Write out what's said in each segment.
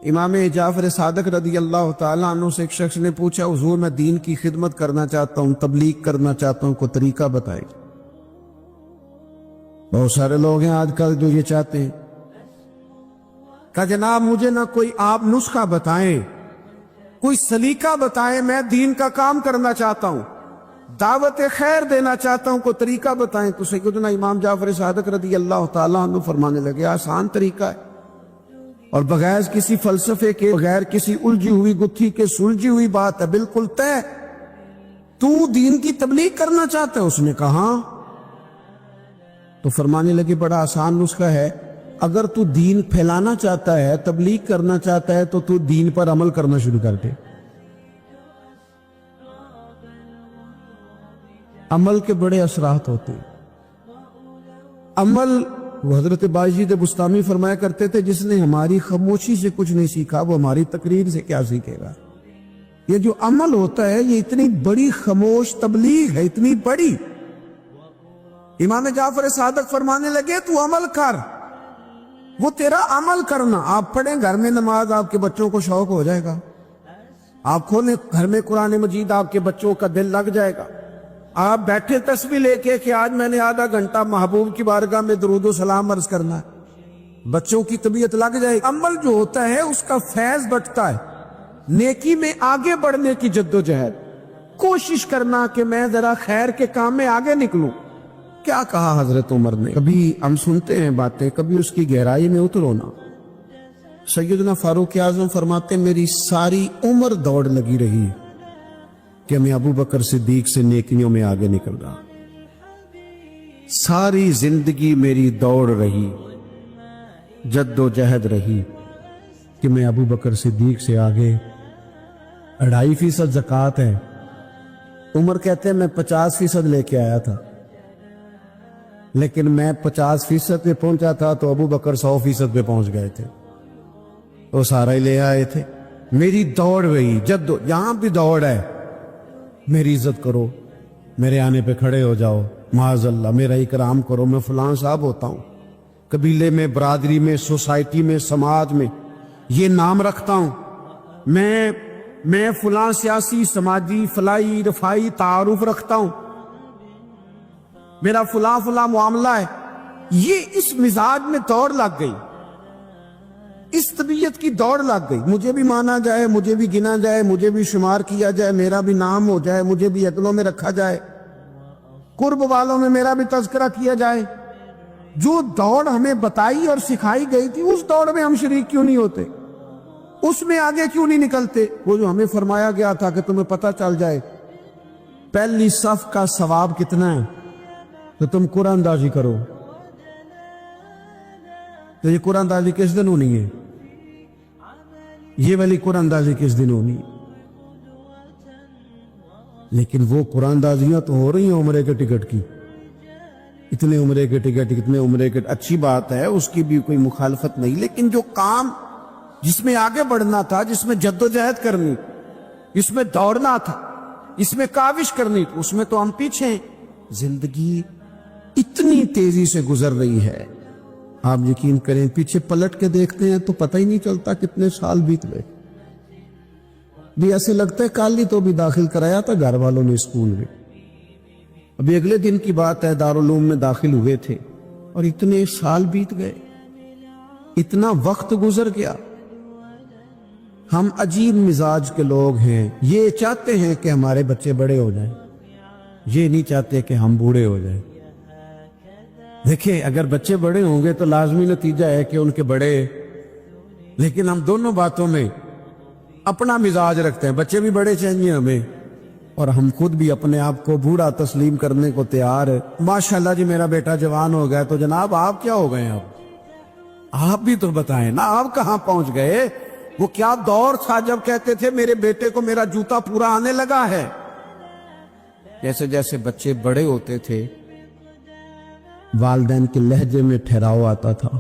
امام جعفر صادق رضی اللہ تعالیٰ عنہ سے ایک شخص نے پوچھا حضور میں دین کی خدمت کرنا چاہتا ہوں، تبلیغ کرنا چاہتا ہوں، کوئی طریقہ بتائیں۔ بہت سارے لوگ ہیں آج کل جو یہ چاہتے ہیں کہ جناب مجھے نہ کوئی آپ نسخہ بتائیں، کوئی سلیقہ بتائیں، میں دین کا کام کرنا چاہتا ہوں، دعوت خیر دینا چاہتا ہوں، کوئی طریقہ بتائیں۔ تو سیدنا امام جعفر صادق رضی اللہ تعالیٰ عنہ فرمانے لگے آسان طریقہ ہے، اور بغیر کسی فلسفے کے، بغیر کسی الجھی ہوئی گتھی کے سلجھی ہوئی بات ہے، بالکل طے۔ تو دین کی تبلیغ کرنا چاہتا ہے؟ اس نے کہا ہاں۔ تو فرمانے لگے بڑا آسان نسخہ ہے، اگر تو دین پھیلانا چاہتا ہے، تبلیغ کرنا چاہتا ہے، تو دین پر عمل کرنا شروع کر دے۔ عمل کے بڑے اثرات ہوتے ہیں۔ عمل، وہ حضرت باجید بستامی فرمایا کرتے تھے جس نے ہماری خاموشی سے کچھ نہیں سیکھا وہ ہماری تقریر سے کیا سیکھے گا۔ یہ جو عمل ہوتا ہے یہ اتنی بڑی خاموش تبلیغ ہے، اتنی بڑی۔ امام جعفر صادق فرمانے لگے تو عمل کر، وہ تیرا عمل کرنا۔ آپ پڑھیں گھر میں نماز، آپ کے بچوں کو شوق ہو جائے گا۔ آپ کھولیں گھر میں قرآن مجید، آپ کے بچوں کا دل لگ جائے گا۔ آپ بیٹھے تسبیح لے کے کہ آج میں نے آدھا گھنٹہ محبوب کی بارگاہ میں درود و سلام عرض کرنا ہے، بچوں کی طبیعت لگ جائے گی۔ عمل جو ہوتا ہے اس کا فیض بٹتا ہے، نیکی میں آگے بڑھنے کی جد و جہد، کوشش کرنا کہ میں ذرا خیر کے کام میں آگے نکلوں۔ کیا کہا حضرت عمر نے؟ کبھی ہم سنتے ہیں باتیں، کبھی اس کی گہرائی میں اترو نا۔ سیدنا فاروق اعظم فرماتے ہیں میری ساری عمر دوڑ لگی رہی کہ میں ابو بکر صدیق سے نیکیوں میں آگے نکل رہا، ساری زندگی میری دوڑ رہی، جد و جہد رہی کہ میں ابو بکر صدیق سے آگے۔ 2.5% زکوٰۃ ہے، عمر کہتے ہیں میں 50% لے کے آیا تھا، لیکن میں 50% پہ پہنچا تھا تو ابو بکر 100% پہ پہنچ گئے تھے، وہ سارا ہی لے آئے تھے۔ میری دوڑ رہی، یہاں بھی دوڑ ہے، میری عزت کرو، میرے آنے پہ کھڑے ہو جاؤ، معاذ اللہ میرا اکرام کرو، میں فلاں صاحب ہوتا ہوں، قبیلے میں، برادری میں، سوسائٹی میں، سماج میں یہ نام رکھتا ہوں، میں فلاں سیاسی، سماجی، فلاحی، رفائی تعارف رکھتا ہوں، میرا فلاں معاملہ ہے۔ یہ اس مزاج میں دوڑ لگ گئی، اس طبیعت کی دوڑ لگ گئی، مجھے بھی مانا جائے، مجھے بھی گنا جائے، مجھے بھی شمار کیا جائے، میرا بھی نام ہو جائے، مجھے بھی عقلوں میں رکھا جائے، قرب والوں میں میرا بھی تذکرہ کیا جائے۔ جو دوڑ ہمیں بتائی اور سکھائی گئی تھی اس دوڑ میں ہم شریک کیوں نہیں ہوتے؟ اس میں آگے کیوں نہیں نکلتے؟ وہ جو ہمیں فرمایا گیا تھا کہ تمہیں پتہ چل جائے پہلی صف کا ثواب کتنا ہے تو تم قرآن اندازی کرو۔ تو یہ قرآن اندازی کس دن ہونی ہے؟ یہ والی قرآن اندازی کس دن ہونی ہے؟ لیکن وہ قرآن اندازیاں تو ہو رہی ہیں عمرے کے ٹکٹ کی، اتنے عمرے کے ٹکٹ، اتنے عمرے کے، اچھی بات ہے، اس کی بھی کوئی مخالفت نہیں، لیکن جو کام جس میں آگے بڑھنا تھا، جس میں جد و جہد کرنی، جس میں دوڑنا تھا، اس میں کاوش کرنی، اس میں تو ہم پیچھے ہیں۔ زندگی اتنی تیزی سے گزر رہی ہے، آپ یقین کریں پیچھے پلٹ کے دیکھتے ہیں تو پتہ ہی نہیں چلتا کتنے سال بیت گئے۔ بھی ایسے لگتا ہے کل ہی تو بھی داخل کرایا تھا گھر والوں نے اسکول میں، ابھی اگلے دن کی بات ہے دارالعلوم میں داخل ہوئے تھے اور اتنے سال بیت گئے، اتنا وقت گزر گیا۔ ہم عجیب مزاج کے لوگ ہیں، یہ چاہتے ہیں کہ ہمارے بچے بڑے ہو جائیں، یہ نہیں چاہتے کہ ہم بوڑھے ہو جائیں۔ دیکھیں اگر بچے بڑے ہوں گے تو لازمی نتیجہ ہے کہ ان کے بڑے، لیکن ہم دونوں باتوں میں اپنا مزاج رکھتے ہیں، بچے بھی بڑے چاہیے ہمیں اور ہم خود بھی اپنے آپ کو بوڑھا تسلیم کرنے کو تیار ہے۔ ماشاءاللہ جی میرا بیٹا جوان ہو گیا، تو جناب آپ کیا ہو گئے؟ آپ بھی تو بتائیں نا، آپ کہاں پہنچ گئے؟ وہ کیا دور تھا جب کہتے تھے میرے بیٹے کو میرا جوتا پورا آنے لگا ہے۔ جیسے جیسے بچے بڑے ہوتے تھے والدین کے لہجے میں ٹھہراؤ آتا تھا،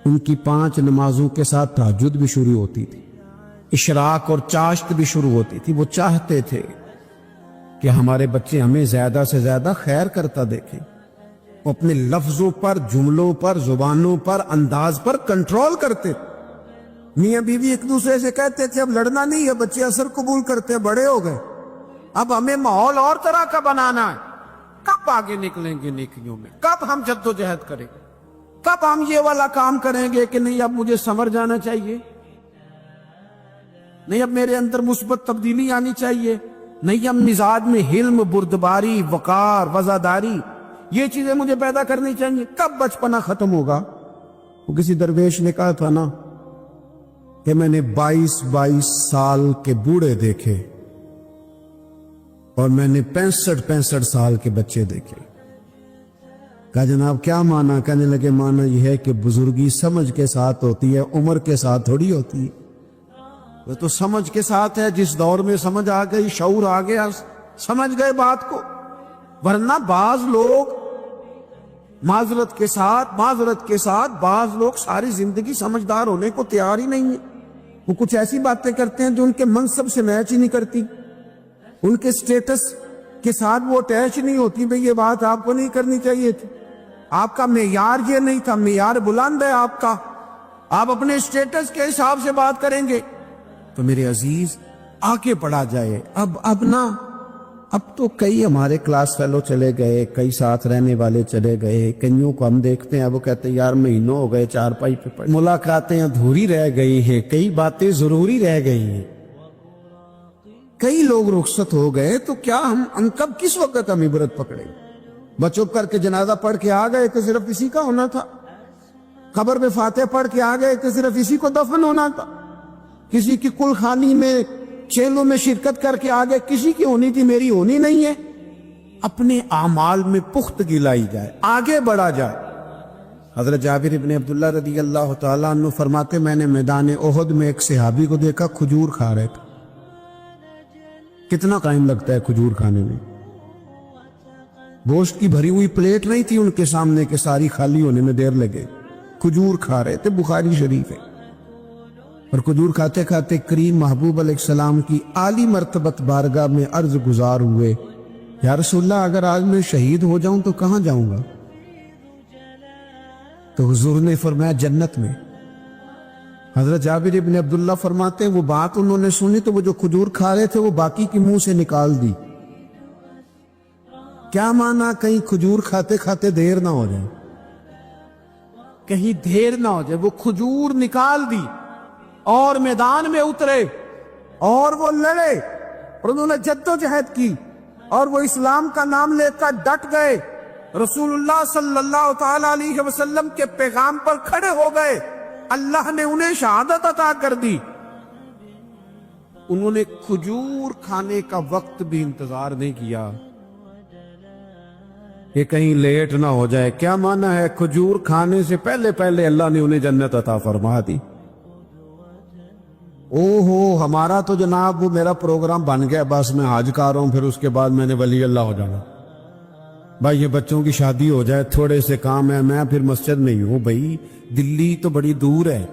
ان کی 5 نمازوں کے ساتھ تہجد بھی شروع ہوتی تھی، اشراق اور چاشت بھی شروع ہوتی تھی۔ وہ چاہتے تھے کہ ہمارے بچے ہمیں زیادہ سے زیادہ خیر کرتا دیکھیں، وہ اپنے لفظوں پر، جملوں پر، زبانوں پر، انداز پر کنٹرول کرتے۔ میاں بیوی ایک دوسرے سے کہتے تھے اب لڑنا نہیں ہے، بچے اثر قبول کرتے بڑے ہو گئے، اب ہمیں ماحول اور طرح کا بنانا ہے۔ کب آگے نکلیں گے نیکیوں میں؟ کب ہم جد و جہد کریں گے؟ کب ہم یہ والا کام کریں گے کہ نہیں اب مجھے سنور جانا چاہیے، نہیں اب میرے اندر مثبت تبدیلی آنی چاہیے، نہیں اب مزاج میں حلم، بردباری، وقار، وزاداری، یہ چیزیں مجھے پیدا کرنی چاہیے؟ کب بچپنا ختم ہوگا؟ وہ کسی درویش نے کہا تھا نا کہ میں نے 22 سال کے بوڑھے دیکھے اور میں نے 65 سال کے بچے دیکھے۔ کہا جناب کیا معنی؟ کہنے لگے معنی یہ ہے کہ بزرگی سمجھ کے ساتھ ہوتی ہے، عمر کے ساتھ تھوڑی ہوتی ہے۔ وہ تو سمجھ کے ساتھ ہے، جس دور میں سمجھ آ گئی، شعور آ گیا، سمجھ گئے بات کو۔ ورنہ بعض لوگ معذرت کے ساتھ بعض لوگ ساری زندگی سمجھدار ہونے کو تیار ہی نہیں ہیں۔ وہ کچھ ایسی باتیں کرتے ہیں جو ان کے منصب سے میچ ہی نہیں کرتی، ان کے سٹیٹس کے ساتھ وہ اٹیچ نہیں ہوتی۔ بھئی یہ بات آپ کو نہیں کرنی چاہیے تھی، آپ کا معیار یہ نہیں تھا، معیار بلند ہے آپ کا، آپ اپنے سٹیٹس کے حساب سے بات کریں گے۔ تو میرے عزیز آگے بڑھا جائے۔ اب تو کئی ہمارے کلاس فیلو چلے گئے، کئی ساتھ رہنے والے چلے گئے، کئیوں کو ہم دیکھتے ہیں وہ کہتے ہیں یار مہینوں ہو گئے چارپائی پہ پڑے، ملاقاتیں ادھوری رہ گئی ہیں، کئی باتیں ضروری رہ گئی ہیں، کئی لوگ رخصت ہو گئے، تو کیا ہم کب کس وقت ہم عبرت پکڑیں؟ بس چپ کر کے جنازہ پڑھ کے آ گئے تو صرف اسی کا ہونا تھا، قبر میں فاتح پڑھ کے آ گئے تو صرف اسی کو دفن ہونا تھا، کسی کی کل خانی میں چیلوں میں شرکت کر کے آگے کسی کی ہونی تھی، میری ہونی نہیں ہے۔ اپنے اعمال میں پختگی لائی جائے، آگے بڑھا جائے۔ حضرت جابر ابن عبداللہ رضی اللہ تعالیٰ عنہ فرماتے میں نے میدان احد میں ایک صحابی کو دیکھا کھجور کھا رہے تھے۔ کتنا ٹائم لگتا ہے کھجور کھانے میں؟ گوشت کی بھری ہوئی پلیٹ نہیں تھی ان کے سامنے کہ ساری خالی ہونے میں دیر لگے، کھجور کھا رہے تھے، بخاری شریف ہے۔ اور کھجور کھاتے کھاتے کریم محبوب علیہ السلام کی عالی مرتبت بارگاہ میں عرض گزار ہوئے، یا رسول اللہ اگر آج میں شہید ہو جاؤں تو کہاں جاؤں گا؟ تو حضور نے فرمایا جنت میں۔ حضرت جابر ابن عبداللہ فرماتے ہیں وہ بات انہوں نے سنی تو وہ جو کھجور کھا رہے تھے وہ باقی کی منہ سے نکال دی۔ کیا معنی؟ کہیں کھجور کھاتے کھاتے دیر نہ ہو جائے، کہیں دیر نہ ہو جائے، وہ کھجور نکال دی اور میدان میں اترے اور وہ لڑے اور انہوں نے جد و جہد کی اور وہ اسلام کا نام لے کر ڈٹ گئے، رسول اللہ صلی اللہ تعالی علیہ وسلم کے پیغام پر کھڑے ہو گئے، اللہ نے انہیں شہادت عطا کر دی۔ انہوں نے کھجور کھانے کا وقت بھی انتظار نہیں کیا کہ کہیں لیٹ نہ ہو جائے۔ کیا معنی ہے؟ کھجور کھانے سے پہلے پہلے اللہ نے انہیں جنت عطا فرما دی۔ ہمارا تو جناب وہ میرا پروگرام بن گیا، بس میں حج کر رہا ہوں، پھر اس کے بعد میں نے ولی اللہ ہو جانا۔ بھائی یہ بچوں کی شادی ہو جائے، تھوڑے سے کام ہے، میں پھر مسجد میں ہی ہوں۔ بھائی دلی تو بڑی دور ہے،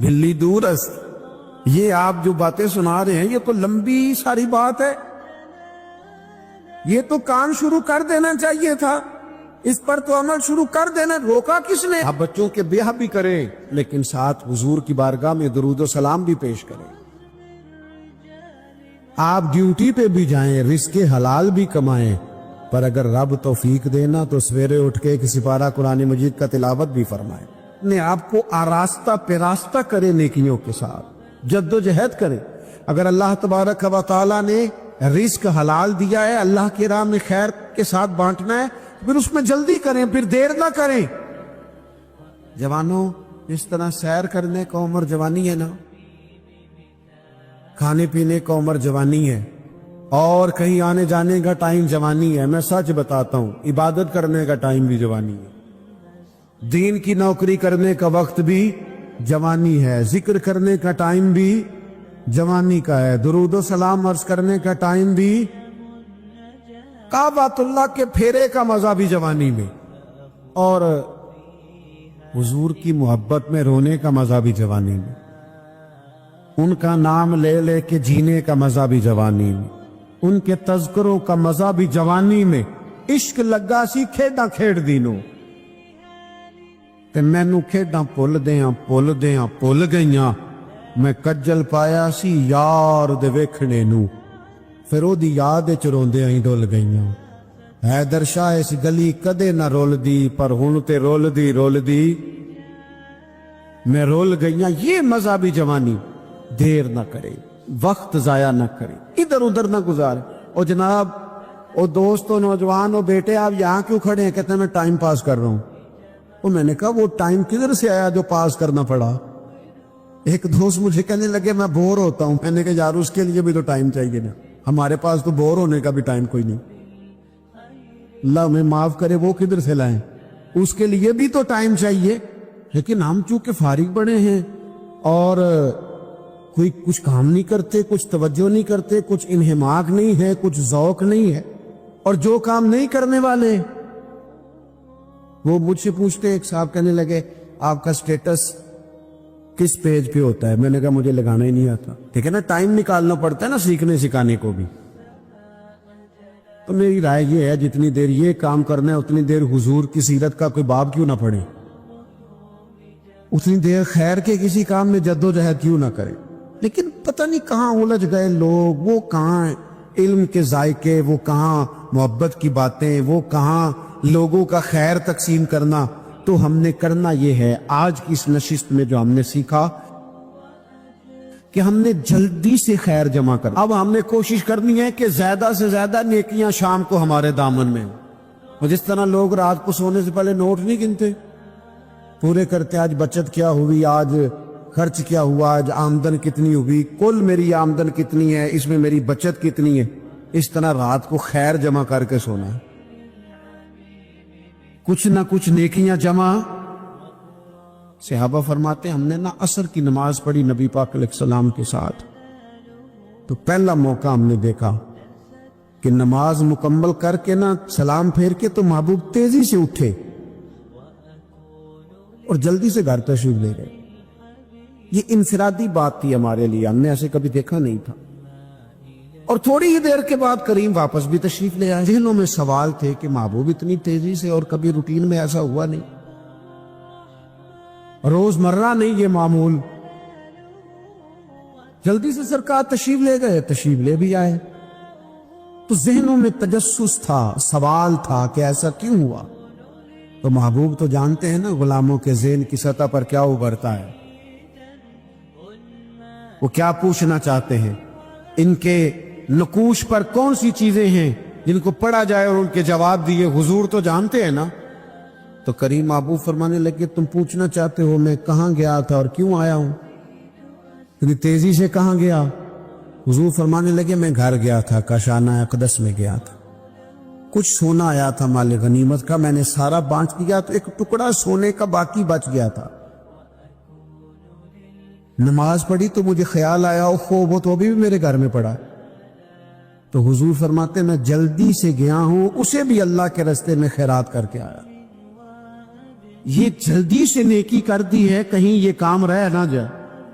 دلی دور ہے۔ یہ آپ جو باتیں سنا رہے ہیں یہ تو لمبی ساری بات ہے، یہ تو کام شروع کر دینا چاہیے تھا، اس پر تو عمل شروع کر دینا، روکا کس نے؟ آپ بچوں کے بیاہ بھی کریں لیکن ساتھ حضور کی بارگاہ میں درود و سلام بھی پیش کریں۔ آپ ڈیوٹی پہ بھی جائیں، رزق حلال بھی کمائیں، پر اگر رب توفیق دینا تو سویرے اٹھ کے ایک سپارہ قرآن مجید کا تلاوت بھی فرمائیں، اپنے آپ کو آراستہ پیراستہ کریں، نیکیوں کے ساتھ جد و جہد کریں۔ اگر اللہ تبارک و تعالیٰ نے رزق حلال دیا ہے، اللہ کی راہ میں خیر کے ساتھ بانٹنا ہے، پھر اس میں جلدی کریں، پھر دیر نہ کریں۔ جوانوں اس طرح سیر کرنے کا عمر جوانی ہے نا، کھانے پینے کا عمر جوانی ہے، اور کہیں آنے جانے کا ٹائم جوانی ہے۔ میں سچ بتاتا ہوں، عبادت کرنے کا ٹائم بھی جوانی ہے، دین کی نوکری کرنے کا وقت بھی جوانی ہے، ذکر کرنے کا ٹائم بھی جوانی کا ہے، درود و سلام عرض کرنے کا ٹائم بھی، کعبۃ اللہ کے پھیرے کا مزہ بھی جوانی میں، اور حضور کی محبت میں رونے کا مزہ بھی جوانی میں، ان کا نام لے لے کے جینے کا مزہ بھی جوانی میں، ان کے تذکروں کا مزہ بھی جوانی میں۔ عشق لگا سی کھیڈاں کھیڑ دینوں تے مینوں کھیڈاں بھل دیاں بھل گئیاں، میں کجل پایا سی یار دے ویکھنے نو، پھر او دی یاد وچ روندے ای ڈول گئیاں۔ حیدر شاہ اس گلی کدے نہ رول دی، پر ہن تے رول دی میں رول گئیاں۔ یہ مذہبی جوانی دیر نہ کرے، وقت ضائع نہ کرے، ادھر ادھر نہ گزارے۔ او جناب، او دوستو، نوجوان، او بیٹے، آپ یہاں کیوں کھڑے ہیں؟ کہتے ہیں میں ٹائم پاس کر رہا ہوں۔ او میں نے کہا وہ ٹائم کدھر سے آیا جو پاس کرنا پڑا؟ ایک دوست مجھے کہنے لگے میں بور ہوتا ہوں۔ میں نے کہا یار اس کے لیے بھی تو ٹائم چاہیے نا، ہمارے پاس تو بور ہونے کا بھی ٹائم کوئی نہیں۔ اللہ ہمیں معاف کرے، وہ کدھر سے لائیں؟ اس کے لیے بھی تو ٹائم چاہیے۔ لیکن ہم چونکہ فارغ بڑے ہیں اور کوئی کچھ کام نہیں کرتے، کچھ توجہ نہیں کرتے، کچھ انہماک نہیں ہے، کچھ ذوق نہیں ہے، اور جو کام نہیں کرنے والے وہ مجھ سے پوچھتے، ایک صاحب کہنے لگے آپ کا سٹیٹس کس پیج پہ ہوتا ہے؟ میں نے کہا مجھے لگانا ہی نہیں آتا۔ ٹھیک ہے نا، ٹائم نکالنا پڑتا ہے نا سیکھنے سکھانے کو بھی۔ تو میری رائے یہ ہے جتنی دیر یہ کام کرنا ہے اتنی دیر حضور کی سیرت کا کوئی باب کیوں نہ پڑھے، اتنی دیر خیر کے کسی کام میں جد و جہد کیوں نہ کرے۔ لیکن پتہ نہیں کہاں الجھ گئے لوگ، وہ کہاں علم کے ذائقے، وہ کہاں محبت کی باتیں، وہ کہاں لوگوں کا خیر تقسیم کرنا۔ تو ہم نے کرنا یہ ہے آج کی اس نشست میں جو ہم نے سیکھا کہ ہم نے جلدی سے خیر جمع کر، اب ہم نے کوشش کرنی ہے کہ زیادہ سے زیادہ نیکیاں شام کو ہمارے دامن میں ہوں۔ اور جس طرح لوگ رات کو سونے سے پہلے نوٹ نہیں گنتے، پورے کرتے آج بچت کیا ہوئی، آج خرچ کیا ہوا، آج آمدن کتنی ہوئی، کل میری آمدن کتنی ہے، اس میں میری بچت کتنی ہے، اس طرح رات کو خیر جمع کر کے سونا ہے، کچھ نہ کچھ نیکیاں جمع۔ صحابہ فرماتے ہم نے نہ عصر کی نماز پڑھی نبی پاک علیہ السلام کے ساتھ، تو پہلا موقع ہم نے دیکھا کہ نماز مکمل کر کے نہ سلام پھیر کے تو محبوب تیزی سے اٹھے اور جلدی سے گھر تشریف لے گئے۔ یہ انفرادی بات تھی ہمارے لیے، ہم نے ایسے کبھی دیکھا نہیں تھا۔ اور تھوڑی ہی دیر کے بعد کریم واپس بھی تشریف لے آئے۔ ذہنوں میں سوال تھے کہ محبوب اتنی تیزی سے، اور کبھی روٹین میں ایسا ہوا نہیں، روز مرہ نہیں یہ معمول۔ جلدی سے سرکار تشریف لے گئے، تشریف لے بھی آئے، تو ذہنوں میں تجسس تھا، سوال تھا کہ ایسا کیوں ہوا؟ تو محبوب تو جانتے ہیں نا غلاموں کے ذہن کی سطح پر کیا ابھرتا ہے، وہ کیا پوچھنا چاہتے ہیں، ان کے نقوش پر کون سی چیزیں ہیں جن کو پڑھا جائے اور ان کے جواب دیے۔ حضور تو جانتے ہیں نا۔ تو کریم محبوب فرمانے لگے تم پوچھنا چاہتے ہو میں کہاں گیا تھا اور کیوں آیا ہوں؟ اتنی تیزی سے کہاں گیا؟ حضور فرمانے لگے میں گھر گیا تھا، کاشانہ اقدس میں گیا تھا، کچھ سونا آیا تھا مال غنیمت کا، میں نے سارا بانٹ دیا تو ایک ٹکڑا سونے کا باقی بچ گیا تھا۔ نماز پڑھی تو مجھے خیال آیا وہ تو ابھی بھی میرے گھر میں پڑا۔ تو حضور فرماتے میں جلدی سے گیا ہوں، اسے بھی اللہ کے راستے میں خیرات کر کے آیا۔ یہ جلدی سے نیکی کر دی ہے، کہیں یہ کام رہ نہ جائے۔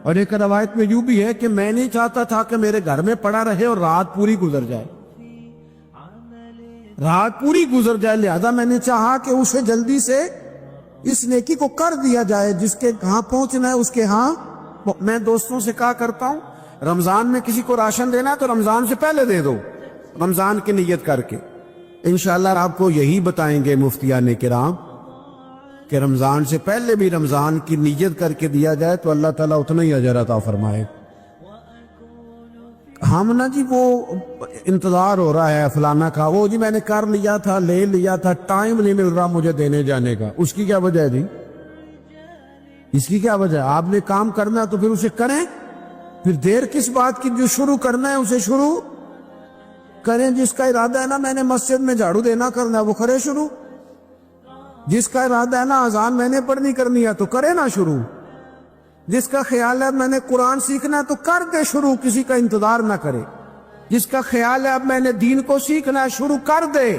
اور ایک روایت میں یوں بھی ہے کہ میں نہیں چاہتا تھا کہ میرے گھر میں پڑا رہے اور رات پوری گزر جائے، رات پوری گزر جائے، لہذا میں نے چاہا کہ اسے جلدی سے اس نیکی کو کر دیا جائے، جس کے کہاں پہنچنا ہے اس کے ہاں۔ میں دوستوں سے کہا کرتا ہوں رمضان میں کسی کو راشن دینا تو رمضان سے پہلے دے دو، رمضان کی نیت کر کے۔ انشاءاللہ آپ کو یہی بتائیں گے مفتیان کرام کہ رمضان سے پہلے بھی رمضان کی نیت کر کے دیا جائے تو اللہ تعالیٰ اتنا ہی اجر عطا فرمائے۔ ہم نا جی وہ انتظار ہو رہا ہے فلانا کا، وہ جی میں نے کر لیا تھا، لے لیا تھا، ٹائم نہیں مل رہا مجھے دینے جانے کا۔ اس کی کیا وجہ ہے جی؟ اس کی کیا وجہ ہے؟ آپ نے کام کرنا تو پھر اسے کریں، پھر دیر کس بات کی؟ جو شروع کرنا ہے اسے شروع کریں۔ جس کا ارادہ ہے نا میں نے مسجد میں جھاڑو دینا کرنا ہے وہ کرے شروع، جس کا ارادہ ہے نا اذان میں نے پڑھنی کرنی ہے تو کرے نا شروع، جس کا خیال ہے میں نے قرآن سیکھنا ہے تو کر دے شروع، کسی کا انتظار نہ کرے۔ جس کا خیال ہے اب میں نے دین کو سیکھنا ہے شروع کر دے،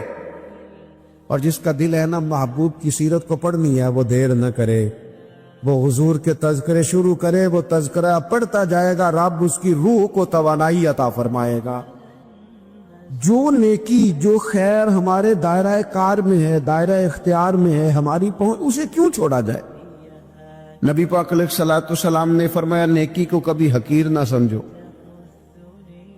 اور جس کا دل ہے نا محبوب کی سیرت کو پڑھنی ہے وہ دیر نہ کرے، وہ حضور کے تذکرے شروع کرے، وہ تذکرہ پڑھتا جائے گا، رب اس کی روح کو توانائی عطا فرمائے گا۔ جو نیکی جو خیر ہمارے دائرہ کار میں ہے، دائرہ اختیار میں ہے، ہماری پہنچ، اسے کیوں چھوڑا جائے؟ نبی پاک علیہ الصلوۃ والسلام نے فرمایا نیکی کو کبھی حقیر نہ سمجھو،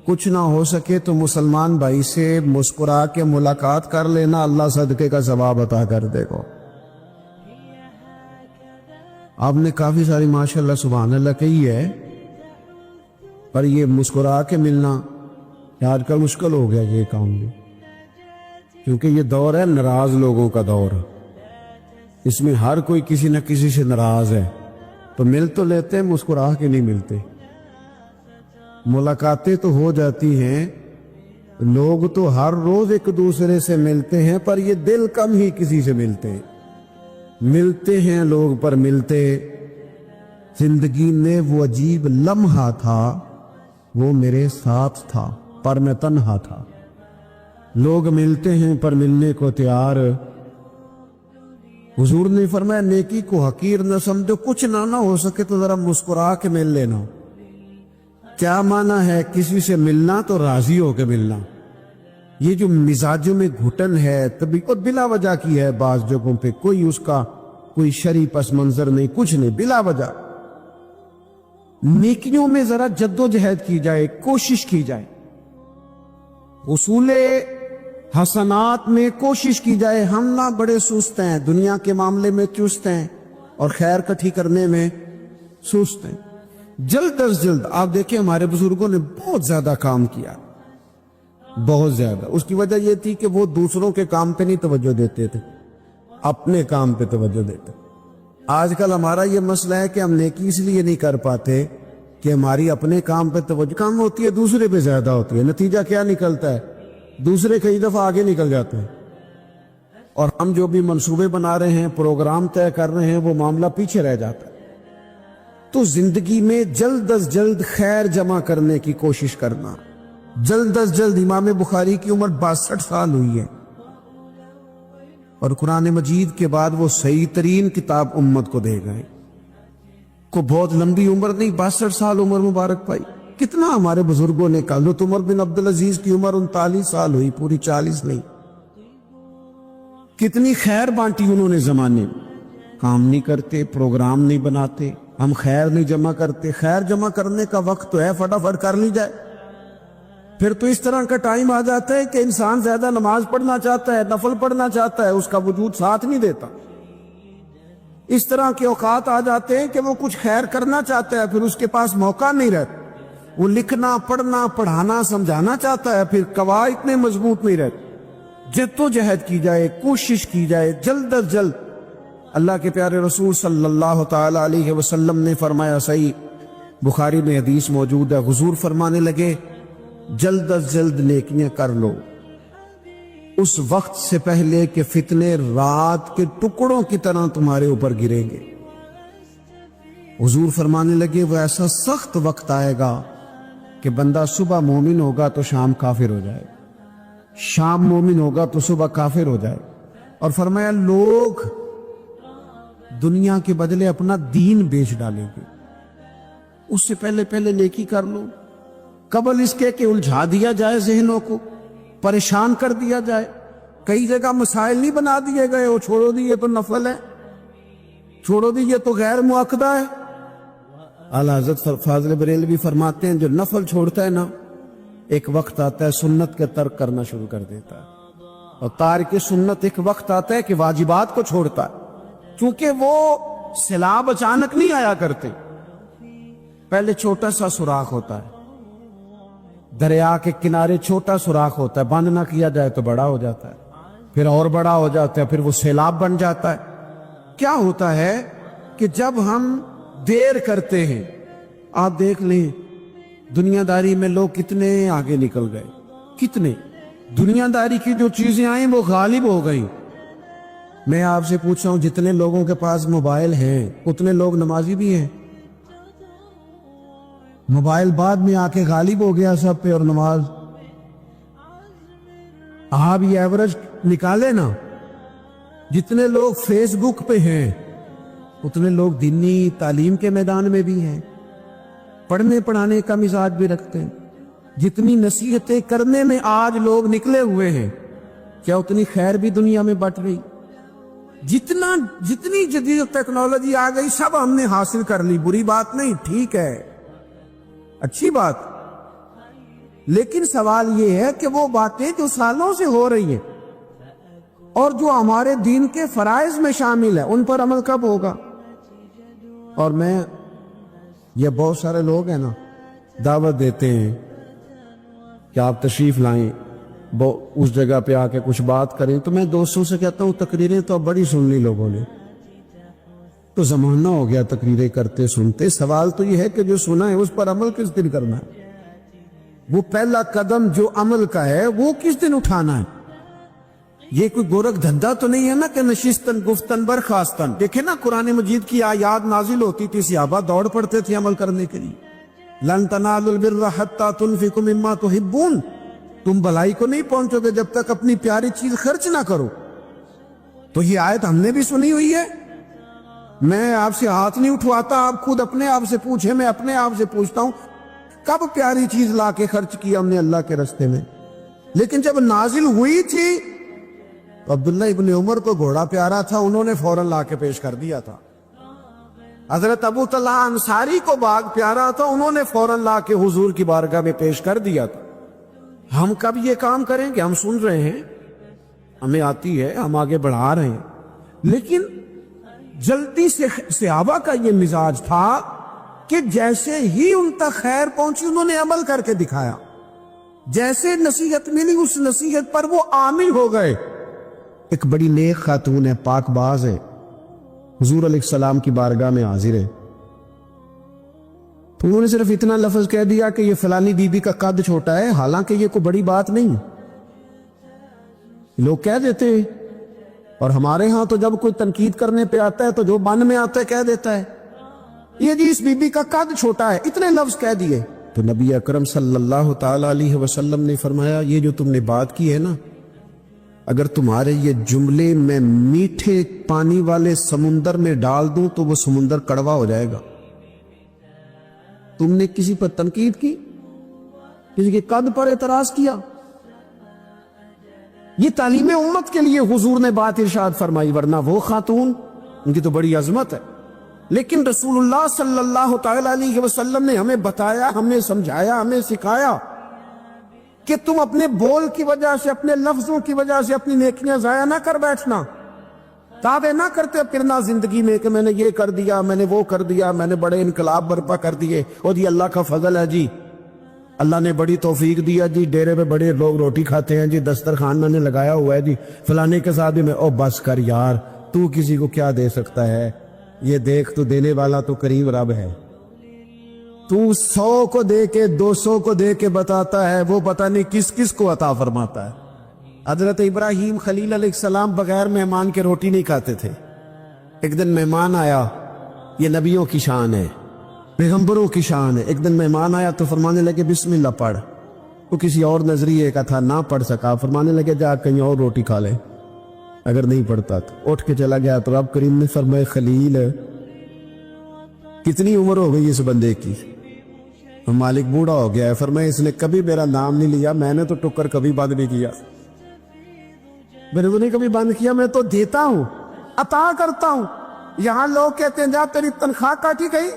کچھ نہ ہو سکے تو مسلمان بھائی سے مسکرا کے ملاقات کر لینا، اللہ صدقے کا ثواب عطا کر دے گا۔ آپ نے کافی ساری ماشاءاللہ سبحان اللہ کہی ہے، پر یہ مسکرا کے ملنا آج کل مشکل ہو گیا یہ کام بھی، کیونکہ یہ دور ہے ناراض لوگوں کا دور، اس میں ہر کوئی کسی نہ کسی سے ناراض ہے، تو مل تو لیتے ہیں، مسکرا کے نہیں ملتے۔ ملاقاتیں تو ہو جاتی ہیں، لوگ تو ہر روز ایک دوسرے سے ملتے ہیں، پر یہ دل کم ہی کسی سے ملتے ہیں۔ ملتے ہیں لوگ پر ملتے، زندگی میں وہ عجیب لمحہ تھا، وہ میرے ساتھ تھا پر میں تنہا تھا۔ لوگ ملتے ہیں پر ملنے کو تیار۔ حضور نے فرمایا نیکی کو حقیر نہ سمجھو، کچھ نہ ہو سکے تو ذرا مسکرا کے مل لینا۔ کیا معنی ہے کسی سے ملنا تو راضی ہو کے ملنا؟ یہ جو مزاجوں میں گھٹن ہے تبھی اور بلا وجہ کی ہے، بعض جگہوں پہ کوئی اس کا کوئی شرعی پس منظر نہیں، کچھ نہیں، بلا وجہ۔ نیکیوں میں ذرا جد و جہد کی جائے، کوشش کی جائے، حصول حسنات میں کوشش کی جائے۔ ہم نہ بڑے سست ہیں، دنیا کے معاملے میں چست ہیں اور خیر کٹھی کرنے میں سست ہیں۔ جلد از جلد آپ دیکھیں ہمارے بزرگوں نے بہت زیادہ کام کیا، بہت زیادہ۔ اس کی وجہ یہ تھی کہ وہ دوسروں کے کام پہ نہیں توجہ دیتے تھے، اپنے کام پہ توجہ دیتے۔ آج کل ہمارا یہ مسئلہ ہے کہ ہم نیکی اس لیے نہیں کر پاتے کہ ہماری اپنے کام پہ توجہ کم ہوتی ہے، دوسرے پہ زیادہ ہوتی ہے۔ نتیجہ کیا نکلتا ہے؟ دوسرے کئی دفعہ آگے نکل جاتے ہیں، اور ہم جو بھی منصوبے بنا رہے ہیں، پروگرام طے کر رہے ہیں، وہ معاملہ پیچھے رہ جاتا ہے۔ تو زندگی میں جلد از جلد خیر جمع کرنے کی کوشش کرنا۔ جلد از جلد امام بخاری کی عمر 62 سال ہوئی ہے، اور قرآن مجید کے بعد وہ صحیح ترین کتاب امت کو دے گئے۔ کو بہت لمبی عمر نہیں، 62 سال عمر مبارک پائی۔ کتنا ہمارے بزرگوں نے کہا، حضرت عمر بن عبدالعزیز کی عمر 39 سال ہوئی، پوری 40 نہیں۔ کتنی خیر بانٹی انہوں نے زمانے میں۔ کام نہیں کرتے، پروگرام نہیں بناتے، ہم خیر نہیں جمع کرتے۔ خیر جمع کرنے کا وقت تو ہے، فٹافٹ کر لی جائے۔ پھر تو اس طرح کا ٹائم آ جاتا ہے کہ انسان زیادہ نماز پڑھنا چاہتا ہے، نفل پڑھنا چاہتا ہے، اس کا وجود ساتھ نہیں دیتا۔ اس طرح کے اوقات آ جاتے ہیں کہ وہ کچھ خیر کرنا چاہتا ہے، پھر اس کے پاس موقع نہیں رہتا۔ وہ لکھنا، پڑھنا، پڑھانا، سمجھانا چاہتا ہے، پھر قواعد اتنے مضبوط نہیں رہتے۔ جد و جہد کی جائے، کوشش کی جائے، جلد از جلد۔ اللہ کے پیارے رسول صلی اللہ تعالی علیہ وسلم نے فرمایا، صحیح بخاری میں حدیث موجود ہے، حضور فرمانے لگے جلد از جلد نیکیاں کر لو اس وقت سے پہلے کہ فتنے رات کے ٹکڑوں کی طرح تمہارے اوپر گریں گے۔ حضور فرمانے لگے وہ ایسا سخت وقت آئے گا کہ بندہ صبح مومن ہوگا تو شام کافر ہو جائے، شام مومن ہوگا تو صبح کافر ہو جائے۔ اور فرمایا لوگ دنیا کے بدلے اپنا دین بیچ ڈالیں گے۔ اس سے پہلے نیکی کر لو، قبل اس کے کہ الجھا دیا جائے، ذہنوں کو پریشان کر دیا جائے۔ کئی جگہ مسائل نہیں بنا دیے گئے، وہ چھوڑو دی یہ تو نفل ہے، چھوڑو دی یہ تو غیر مؤکدہ ہے۔ اعلیٰ حضرت فاضل بریلوی فرماتے ہیں جو نفل چھوڑتا ہے نا، ایک وقت آتا ہے سنت کے ترک کرنا شروع کر دیتا ہے، اور تارک سنت ایک وقت آتا ہے کہ واجبات کو چھوڑتا ہے، کیونکہ وہ سیلاب اچانک نہیں آیا کرتے۔ پہلے چھوٹا سا سوراخ ہوتا ہے، دریا کے کنارے چھوٹا سوراخ ہوتا ہے، بند نہ کیا جائے تو بڑا ہو جاتا ہے، پھر اور بڑا ہو جاتا ہے، پھر وہ سیلاب بن جاتا ہے۔ کیا ہوتا ہے کہ جب ہم دیر کرتے ہیں، آپ دیکھ لیں دنیا داری میں لوگ کتنے آگے نکل گئے، کتنے دنیا داری کی جو چیزیں آئیں وہ غالب ہو گئیں۔ میں آپ سے پوچھ رہا ہوں جتنے لوگوں کے پاس موبائل ہیں اتنے لوگ نمازی بھی ہیں؟ موبائل بعد میں آ کے غالب ہو گیا سب پہ، اور نماز آپ یہ ایوریج نکالے نا، جتنے لوگ فیس بک پہ ہیں اتنے لوگ دینی تعلیم کے میدان میں بھی ہیں، پڑھنے پڑھانے کا مزاج بھی رکھتے ہیں۔ جتنی نصیحتیں کرنے میں آج لوگ نکلے ہوئے ہیں، کیا اتنی خیر بھی دنیا میں بٹ رہی؟ جتنی جدید ٹیکنالوجی آ گئی سب ہم نے حاصل کر لی، بری بات نہیں، ٹھیک ہے، اچھی بات، لیکن سوال یہ ہے کہ وہ باتیں جو سالوں سے ہو رہی ہیں اور جو ہمارے دین کے فرائض میں شامل ہے ان پر عمل کب ہوگا؟ اور میں یہ بہت سارے لوگ ہیں نا دعوت دیتے ہیں کہ آپ تشریف لائیں، اس جگہ پہ آ کے کچھ بات کریں، تو میں دوستوں سے کہتا ہوں تقریریں تو اب بڑی سن لی لوگوں نے، تو زمانہ ہو گیا تقریریں کرتے سنتے، سوال تو یہ ہے کہ جو سنا ہے اس پر عمل کس دن کرنا ہے؟ وہ پہلا قدم جو عمل کا ہے وہ کس دن اٹھانا ہے؟ یہ کوئی گورکھ دھندا تو نہیں ہے نا کہ نشستن گفتن برخاستن۔ دیکھیں نا قرآن مجید کی آیات نازل ہوتی تھی، صحابہ دوڑ پڑتے تھے عمل کرنے کے لیے، لن تنالوا البر حتی تنفقوا مما تحبون، تم بھلائی کو نہیں پہنچو گے جب تک اپنی پیاری چیز خرچ نہ کرو۔ تو یہ آیت ہم نے بھی سنی ہوئی ہے، میں آپ سے ہاتھ نہیں اٹھواتا، آپ خود اپنے آپ سے پوچھیں، میں اپنے آپ سے پوچھتا ہوں کب پیاری چیز لا کے خرچ کیا ہم نے اللہ کے راستے میں؟ لیکن جب نازل ہوئی تھی تو عبداللہ ابن عمر کو گھوڑا پیارا تھا، انہوں نے فوراً لا کے پیش کر دیا تھا۔ حضرت ابو طلحہ انصاری کو باغ پیارا تھا، انہوں نے فوراً لا کے حضور کی بارگاہ میں پیش کر دیا تھا۔ ہم کب یہ کام کریں گے؟ ہم سن رہے ہیں، ہمیں آتی ہے، ہم آگے بڑھا رہے ہیں، لیکن جلدی سے صحابہ کا یہ مزاج تھا کہ جیسے ہی ان تک خیر پہنچی انہوں نے عمل کر کے دکھایا، جیسے نصیحت ملی اس نصیحت پر وہ عامل ہو گئے۔ ایک بڑی نیک خاتون ہے، پاک باز ہے، حضور علیہ السلام کی بارگاہ میں حاضر ہے، تو انہوں نے صرف اتنا لفظ کہہ دیا کہ یہ فلانی بی بی کا قد چھوٹا ہے، حالانکہ یہ کوئی بڑی بات نہیں، لوگ کہہ دیتے ہیں، اور ہمارے ہاں تو جب کوئی تنقید کرنے پہ آتا ہے تو جو من میں آتا ہے کہہ دیتا ہے، یہ جی اس بی بی کا قد چھوٹا ہے، اتنے لفظ کہہ دیے۔ تو نبی اکرم صلی اللہ تعالی علیہ وسلم نے فرمایا یہ جو تم نے بات کی ہے نا، اگر تمہارے یہ جملے میں میٹھے پانی والے سمندر میں ڈال دوں تو وہ سمندر کڑوا ہو جائے گا۔ تم نے کسی پر تنقید کی، کسی کے قد پر اعتراض کیا، یہ تعلیم امت کے لیے حضور نے بات ارشاد فرمائی، ورنہ وہ خاتون ان کی تو بڑی عظمت ہے، لیکن رسول اللہ صلی اللہ تعالی علیہ وسلم نے ہمیں بتایا، ہمیں سمجھایا، ہمیں سکھایا کہ تم اپنے بول کی وجہ سے، اپنے لفظوں کی وجہ سے اپنی نیکیاں ضائع نہ کر بیٹھنا، دعوے نہ کرتے پھرنا زندگی میں کہ میں نے یہ کر دیا، میں نے وہ کر دیا، میں نے بڑے انقلاب برپا کر دیے، اور جی اللہ کا فضل ہے جی، اللہ نے بڑی توفیق دیا جی، ڈیرے پہ بڑے لوگ روٹی کھاتے ہیں جی، دسترخوان میں نے لگایا ہوا ہے جی، فلانے کے ساتھ بھی میں، او بس کر یار، تو کسی کو کیا دے سکتا ہے، یہ دیکھ تو دینے والا تو کریم رب ہے، تو 100 کو دے کے 200 کو دے کے بتاتا ہے، وہ پتہ نہیں کس کس کو عطا فرماتا ہے۔ حضرت ابراہیم خلیل علیہ السلام بغیر مہمان کے روٹی نہیں کھاتے تھے۔ ایک دن مہمان آیا، یہ نبیوں کی شان ہے، پیغمبروں کی شان ہے، ایک دن مہمان آیا تو فرمانے لگے بسم اللہ پڑھ، وہ کسی اور نظریے کا تھا، نہ پڑھ سکا، فرمانے لگے جا کہیں اور روٹی کھا لے، اگر نہیں پڑھتا تو اٹھ کے چلا گیا، تو رب کریم نے فرمایا خلیل کتنی عمر ہو گئی اس بندے کی؟ مالک بوڑھا ہو گیا ہے، فرمایا اس نے کبھی میرا نام نہیں لیا، میں نے تو ٹکر کبھی بند نہیں کیا، میں نے تو نہیں کبھی بند کیا، میں تو دیتا ہوں، عطا کرتا ہوں۔ یہاں لوگ کہتے ہیں جا تیری تنخواہ کاٹی گئی،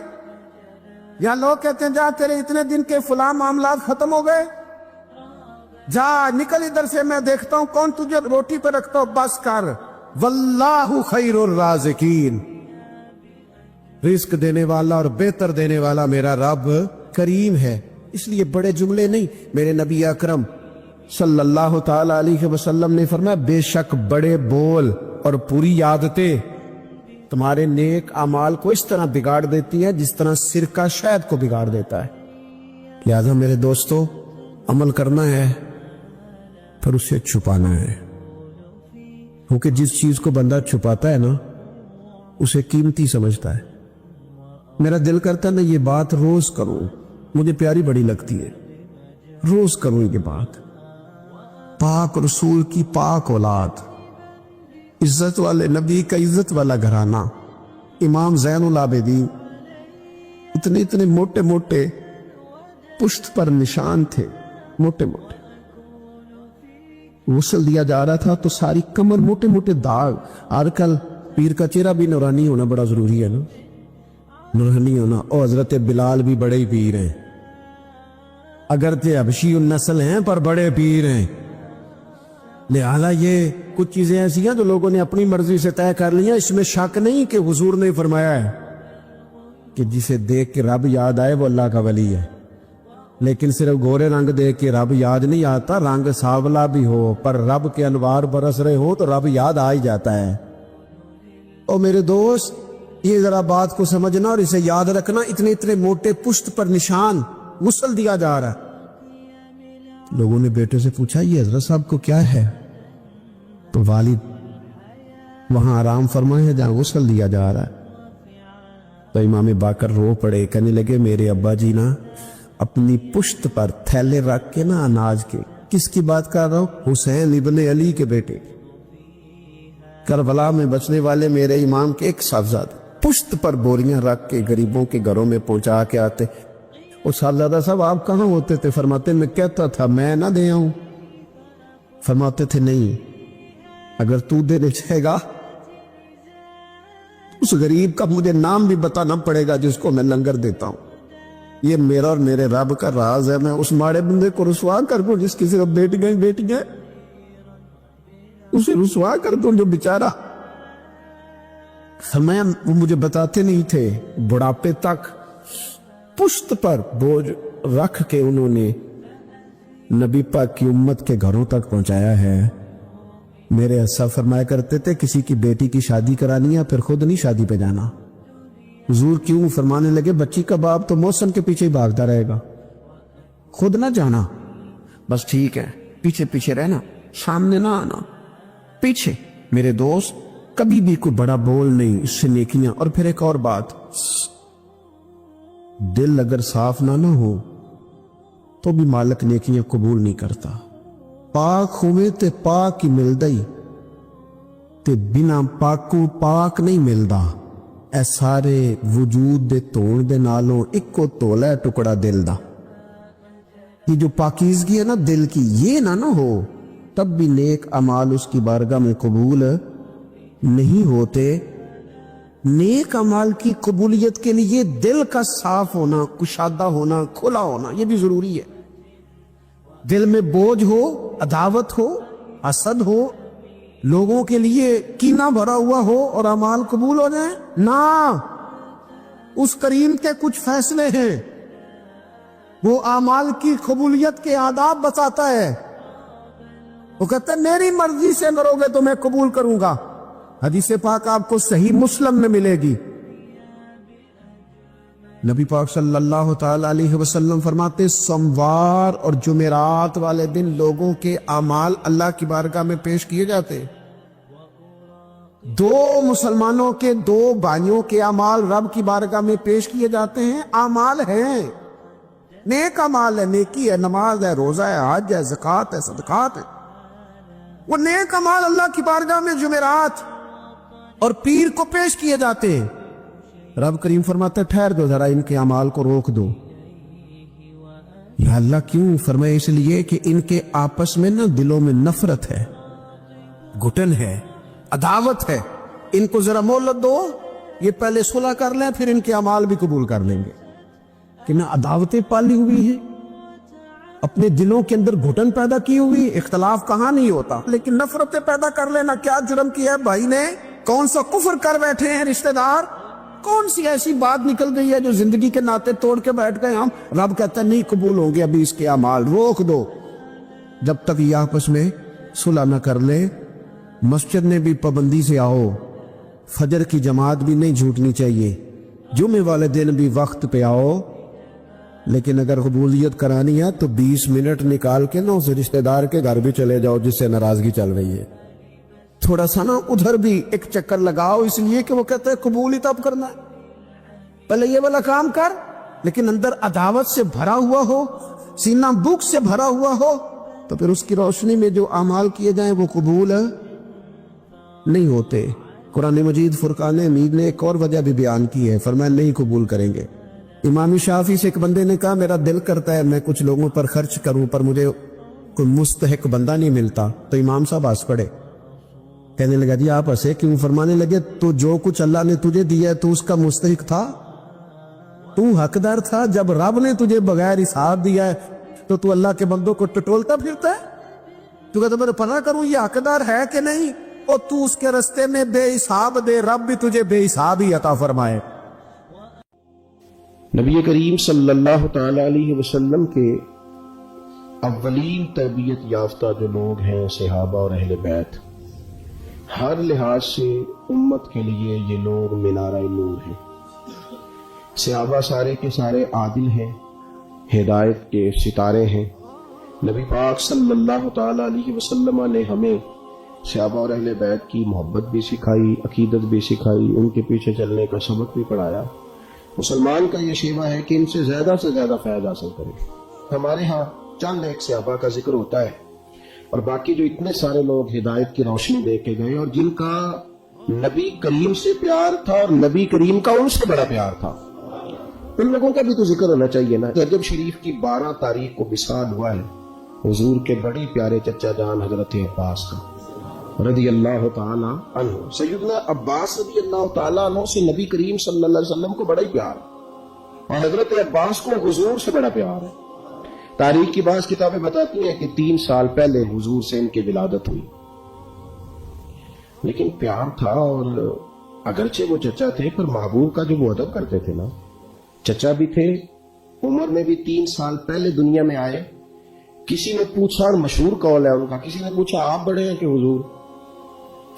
یہاں لوگ کہتے ہیں جا تیرے اتنے دن کے فلاں معاملات ختم ہو گئے، جا نکل ادھر سے، میں دیکھتا ہوں کون تجھے روٹی پہ رکھتا ہوں، بس کر، واللہ خیر الرازقین، رزق دینے والا اور بہتر دینے والا میرا رب کریم ہے۔ اس لیے بڑے جملے نہیں، میرے نبی اکرم صلی اللہ تعالی علیہ وسلم نے فرمایا بے شک بڑے بول اور پوری عادتیں تمہارے نیک اعمال کو اس طرح بگاڑ دیتی ہیں جس طرح سرکہ شہد کو بگاڑ دیتا ہے۔ لہذا میرے دوستو، عمل کرنا ہے پھر اسے چھپانا ہے، کیونکہ جس چیز کو بندہ چھپاتا ہے نا اسے قیمتی سمجھتا ہے۔ میرا دل کرتا ہے میں یہ بات روز کروں، مجھے پیاری بڑی لگتی ہے، روز کروں یہ بات۔ پاک رسول کی پاک اولاد، عزت والے نبی کا عزت والا گھرانہ، امام زین العابدین، اتنے اتنے موٹے موٹے پشت پر نشان تھے، موٹے موٹے، غسل دیا جا رہا تھا تو ساری کمر موٹے موٹے داغ، آج کل پیر کا چہرہ بھی نورانی ہونا بڑا ضروری ہے نا, نورانی ہونا. اور حضرت بلال بھی بڑے ہی پیر ہیں, اگرچہ حبشی النسل ہیں پر بڑے پیر ہیں. لہذا یہ کچھ چیزیں ایسی ہیں جو لوگوں نے اپنی مرضی سے طے کر لی ہیں. اس میں شک نہیں کہ حضور نے فرمایا ہے کہ جسے دیکھ کے رب یاد آئے وہ اللہ کا ولی ہے, لیکن صرف گورے رنگ دیکھ کے رب یاد نہیں آتا, رنگ سانولا بھی ہو پر رب کے انوار برس رہے ہو تو رب یاد آ ہی جاتا ہے. اور میرے دوست, یہ ذرا بات کو سمجھنا اور اسے یاد رکھنا. اتنے اتنے موٹے پشت پر نشان غسل دیا جا رہا ہے. لوگوں نے بیٹے سے پوچھا یہ حضرت صاحب کو کیا ہے, تو والد وہاں آرام فرمائے ہیں جہاں غسل دیا جا رہا ہے. تو امام باقر رو پڑے, کہنے لگے میرے ابا جی نا اپنی پشت پر تھیلے رکھ کے نا اناج کے. کس کی بات کر رہا ہوں؟ حسین ابن علی کے بیٹے, کربلا میں بچنے والے میرے امام کے ایک صاحبزادے پشت پر بوریاں رکھ کے غریبوں کے گھروں میں پہنچا کے آتے. اور صاحبزادہ صاحب آپ کہاں ہوتے تھے؟ فرماتے میں کہتا تھا میں نہ دے آؤں. فرماتے تھے نہیں, اگر تو دینے چاہے گا اس غریب کا مجھے نام بھی بتانا پڑے گا جس کو میں لنگر دیتا ہوں. یہ میرا اور میرے رب کا راز ہے. میں اس ماڑے بندے کو رسوا کر دوں جس کی صرف بیٹیاں اسے رسوا کر دوں جو بیچارہ. فرمایا وہ مجھے بتاتے نہیں تھے. بڑھاپے تک پشت پر بوجھ رکھ کے انہوں نے نبی پاک کی امت کے گھروں تک پہنچایا ہے. میرے اسا فرمایا کرتے تھے کسی کی بیٹی کی شادی کرانی ہے پھر خود نہیں شادی پہ جانا. حضور کیوں؟ فرمانے لگے بچی کا باپ تو موسم کے پیچھے ہی بھاگتا رہے گا, خود نہ جانا, بس ٹھیک ہے پیچھے پیچھے رہنا, سامنے نہ آنا, پیچھے. میرے دوست کبھی بھی کوئی بڑا بول نہیں, اس سے نیکیاں. اور پھر ایک اور بات, دل اگر صاف نہ ہو تو بھی مالک نیکیاں قبول نہیں کرتا. پاک ہوئے تے پاک ہی ملدا ہی تے بنا پاکوں پاک نہیں ملدا. اے سارے وجود دے تون دے نالوں اکو تولا ہے ٹکڑا دل دا. یہ جو پاکیزگی ہے نا دل کی, یہ نہ ہو تب بھی نیک اعمال اس کی بارگاہ میں قبول نہیں ہوتے. نیک اعمال کی قبولیت کے لیے دل کا صاف ہونا, کشادہ ہونا, کھلا ہونا یہ بھی ضروری ہے. دل میں بوجھ ہو, عداوت ہو, حسد ہو, لوگوں کے لیے کینہ بھرا ہوا ہو اور اعمال قبول ہو جائیں نہ. اس کریم کے کچھ فیصلے ہیں, وہ اعمال کی قبولیت کے آداب بتاتا ہے. وہ کہتا ہے میری مرضی سے کرو گے تو میں قبول کروں گا. حدیث پاک آپ کو صحیح مسلم میں ملے گی. نبی پاک صلی اللہ تعالی علیہ وسلم فرماتے سوموار اور جمعرات والے دن لوگوں کے اعمال اللہ کی بارگاہ میں پیش کیے جاتے. دو مسلمانوں کے دو بھائیوں کے اعمال رب کی بارگاہ میں پیش کیے جاتے ہیں. اعمال ہیں, نیک اعمال ہے, نیکی ہے, نماز ہے, روزہ ہے, حج ہے, زکوٰۃ ہے, صدقات ہے. وہ نیک اعمال اللہ کی بارگاہ میں جمعرات اور پیر کو پیش کیے جاتے ہیں. رب کریم فرماتا ہے ٹھہر دو ذرا, ان کے اعمال کو روک دو. یا اللہ کیوں؟ فرمایا اس لیے کہ ان کے آپس میں نا دلوں میں نفرت ہے, گھٹن ہے, عداوت ہے. ان کو ذرا مہلت دو, یہ پہلے صلح کر لیں پھر ان کے اعمال بھی قبول کر لیں گے. کہ نہ عداوتیں پالی ہوئی ہیں, اپنے دلوں کے اندر گھٹن پیدا کی ہوئی. اختلاف کہاں نہیں ہوتا, لیکن نفرتیں پیدا کر لینا. کیا جرم کیا ہے بھائی نے, کون سا کفر کر بیٹھے ہیں رشتہ دار, کون سی ایسی بات نکل گئی ہے جو زندگی کے ناطے توڑ کے بیٹھ گئے ہم. رب کہتا ہے نہیں قبول ہوں گے ابھی اس کے اعمال, روک دو جب تک یہ آپس میں صلح نہ کر لے. مسجد میں بھی پابندی سے آؤ, فجر کی جماعت بھی نہیں جھوٹنی چاہیے, جمعے والے دن بھی وقت پہ آؤ. لیکن اگر قبولیت کرانی ہے تو 20 منٹ نکال کے نا اس رشتہ دار کے گھر بھی چلے جاؤ جس سے ناراضگی چل رہی ہے. تھوڑا سا نا ادھر بھی ایک چکر لگاؤ, اس لیے کہ وہ کہتے ہیں قبول ہی تب کرنا ہے, پہلے یہ والا کام کر. لیکن اندر عداوت سے بھرا ہوا ہو, سینہ بھوک سے بھرا ہوا ہو, تو پھر اس کی روشنی میں جو اعمال کیے جائیں وہ قبول نہیں ہوتے. قرآن مجید فرقان حمید نے ایک اور وجہ بھی بیان کی ہے, فرمایا نہیں قبول کریں گے. امام شافعی سے ایک بندے نے کہا میرا دل کرتا ہے میں کچھ لوگوں پر خرچ کروں پر مجھے کوئی مستحق بندہ نہیں ملتا. تو امام صاحب ہنس پڑے, کہنے لگا جی آپ ہنسے کیوں؟ فرمانے لگے تو جو کچھ اللہ نے تجھے دیا ہے تو اس کا مستحق تھا، تو حقدار تھا؟ جب رب نے تجھے بغیر حساب دیا ہے تو اللہ کے بندوں کو ٹٹولتا پھرتا ہے؟ تو کہتا میں پتہ کروں یہ حقدار ہے کہ نہیں، اور تو اس کے رستے میں بے حساب دے، رب بھی تجھے بے حساب ہی عطا فرمائے۔ نبی کریم صلی اللہ تعالی علیہ وسلم کے اولین تربیت یافتہ جو لوگ ہیں صحابہ اور اہل بیت، ہر لحاظ سے امت کے لیے یہ لوگ منارہ نور ہیں۔ صحابہ سارے کے سارے عادل ہیں، ہدایت کے ستارے ہیں۔ نبی پاک صلی اللہ تعالی علیہ وسلم نے ہمیں صحابہ اور اہل بیت کی محبت بھی سکھائی، عقیدت بھی سکھائی، ان کے پیچھے چلنے کا سبق بھی پڑھایا۔ مسلمان کا یہ شیوہ ہے کہ ان سے زیادہ فائدہ حاصل کرے۔ ہمارے ہاں چند ایک صحابہ کا ذکر ہوتا ہے، اور باقی جو اتنے سارے لوگ ہدایت کی روشنی دے کے گئے اور جن کا نبی کریم سے پیار تھا اور نبی کریم کا ان سے بڑا پیار تھا، ان لوگوں کا بھی تو ذکر ہونا چاہیے نا۔ رجب شریف کی 12 تاریخ کو وصال ہوا ہے حضور کے بڑے پیارے چچا جان حضرت عباس کا رضی اللہ تعالی عنہ۔ سیدنا عباس رضی اللہ تعالی عنہ سے نبی کریم صلی اللہ علیہ وسلم کو بڑا ہی پیار، اور حضرت عباس کو حضور سے بڑا پیار ہے۔ تاریخ کی بعض کتابیں بتاتی ہیں کہ 3 سال پہلے حضور سے ان کی ولادت ہوئی، لیکن پیار تھا۔ اور اگرچہ وہ چچا تھے پر محبوب کا جو وہ ادب کرتے تھے نا، چچا بھی تھے، عمر میں بھی 3 سال پہلے دنیا میں آئے۔ کسی نے پوچھا، اور مشہور قول ہے ان کا، کسی نے پوچھا آپ بڑے ہیں کہ حضور؟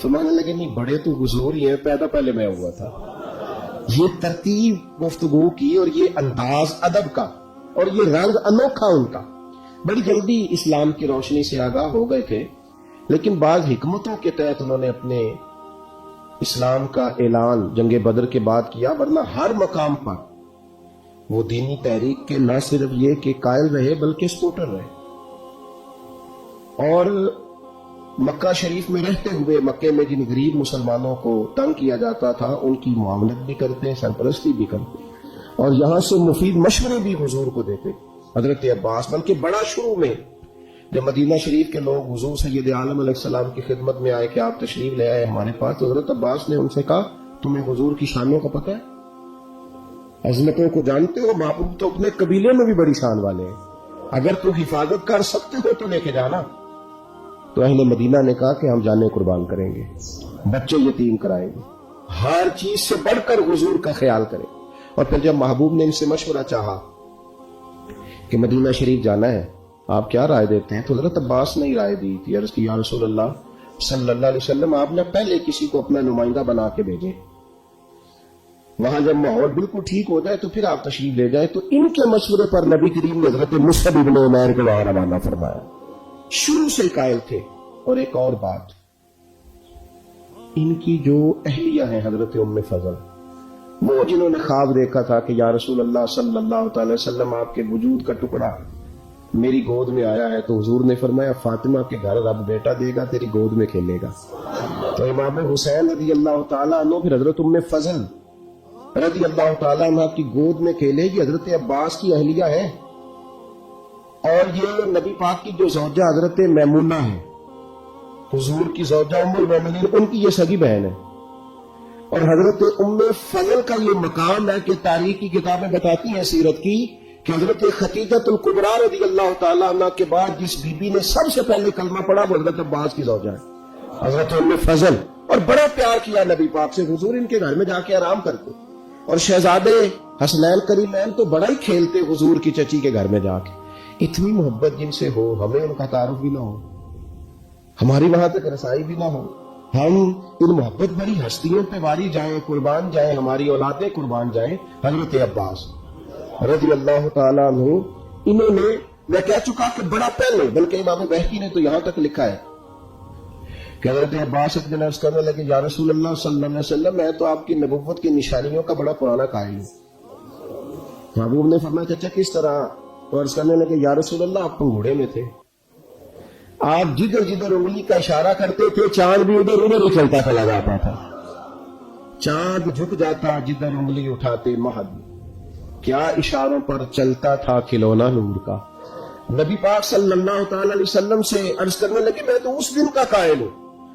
فرمانے لگے نہیں، بڑے تو حضور ہی ہیں، پیدا پہلے میں ہوا تھا۔ یہ ترتیب گفتگو کی اور یہ انداز ادب کا اور یہ رنگ انوکھا ان کا۔ بڑی جلدی اسلام کی روشنی سے آگاہ ہو گئے تھے، لیکن بعض حکمتوں کے تحت انہوں نے اپنے اسلام کا اعلان جنگ بدر کے بعد کیا، ورنہ ہر مقام پر وہ دینی تحریک کے نہ صرف یہ کہ قائل رہے بلکہ سپورٹر رہے۔ اور مکہ شریف میں رہتے ہوئے مکے میں جن غریب مسلمانوں کو تنگ کیا جاتا تھا ان کی معاونت بھی کرتے، سرپرستی بھی کرتے، اور یہاں سے مفید مشورے بھی حضور کو دیتے حضرت عباس۔ بلکہ بڑا شروع میں جب مدینہ شریف کے لوگ حضور سید عالم علیہ السلام کی خدمت میں آئے کہ آپ تشریف لے آئے ہمارے پاس، تو حضرت عباس نے ان سے کہا تمہیں حضور کی شانوں کا پتہ ہے، عظمتوں کو جانتے ہو؟ محبوب تو اپنے قبیلے میں بھی بڑی شان والے ہیں، اگر تو حفاظت کر سکتے ہو تو لے کے جانا۔ تو اہل مدینہ نے کہا کہ ہم جانے قربان کریں گے، بچے یتیم کرائیں گے، ہر چیز سے بڑھ کر حضور کا خیال کریں۔ اور پھر جب محبوب نے ان سے مشورہ چاہا کہ مدینہ شریف جانا ہے، آپ کیا رائے دیتے ہیں؟ تو حضرت عباس نے رائے دی تھی، عرض کی یا رسول اللہ صلی اللہ علیہ وسلم، آپ نے پہلے کسی کو اپنا نمائندہ بنا کے بھیجیں، وہاں جب ماحول بالکل ٹھیک ہو جائے تو پھر آپ تشریف لے جائیں۔ تو ان کے مشورے پر نبی کریم نے حضرت مصعب ابن عمیر کو وہاں روانہ فرمایا۔ شروع سے قائل تھے۔ اور ایک اور بات، ان کی جو اہلیہ ہیں حضرت ام فضل، وہ جنہوں نے خواب دیکھا تھا کہ یا رسول اللہ صلی اللہ تعالی وسلم آپ کے وجود کا ٹکڑا میری گود میں آیا ہے، تو حضور نے فرمایا فاطمہ کے گھر رب بیٹا دے گا، تیری گود میں کھیلے گا۔ تو امام حسین رضی اللہ تعالیٰ عنہ پھر حضرت ام فضل رضی اللہ تعالیٰ عنہ کی گود میں کھیلے گی، حضرت عباس کی اہلیہ ہے، اور یہ نبی پاک کی جو زوجہ حضرت میمونہ ہے، حضور کی زوجہ ام المومنین، ان کی یہ سگی بہن ہے۔ اور حضرت ام فضل کا یہ مقام ہے کہ تاریخ کی کتابیں بتاتی ہیں سیرت کی کہ حضرت خدیجہ الکبریٰ رضی اللہ تعالیٰ عنہ کے بعد جس بی بی نے سب سے پہلے کلمہ پڑھا وہ حضرت عباس کی زوجہ ہے، حضرت ام فضل۔ اور بڑا پیار کیا نبی پاک سے، حضور ان کے گھر میں جا کے آرام کرتے، اور شہزادے حسنین کریمین تو بڑا ہی کھیلتے حضور کی چچی کے گھر میں جا کے۔ اتنی محبت جن سے ہو، ہمیں ان کا تعارف بھی نہ ہو، ہماری وہاں تک رسائی بھی نہ ہو، ہم ان محبت بڑی ہستیوں پہ واری جائیں، قربان جائیں، ہماری اولادیں قربان جائیں۔ حضرت عباس رضی اللہ تعالیٰ عنہ، انہوں نے، میں کہہ چکا کہ بڑا پہلے، بلکہ امام بہقی نے تو یہاں تک لکھا ہے کہ حضرت عباس اپنے عرض کرنے لگے یا رسول اللہ صلی اللہ علیہ وسلم، میں تو آپ کی نبوت کی نشانیوں کا بڑا پرانا قائل ہوں۔ محبوب نے فرمایا چچا کس طرح؟ تو عرض کرنے لگے یا رسول اللہ آپ پنگھوڑے میں تھے، آپ جدھر جدھر انگلی کا اشارہ کرتے تھے چاند بھی ادھر ادھر ہی چلتا چلا جاتا تھا، چاند جھک جاتا جدھر انگلی اٹھاتے مہد، کیا اشاروں پر چلتا تھا کھلونا نور کا۔ نبی پاک صلی اللہ تعالی علیہ وسلم سے عرض کرنے لگے میں تو اس دن کا قائل ہوں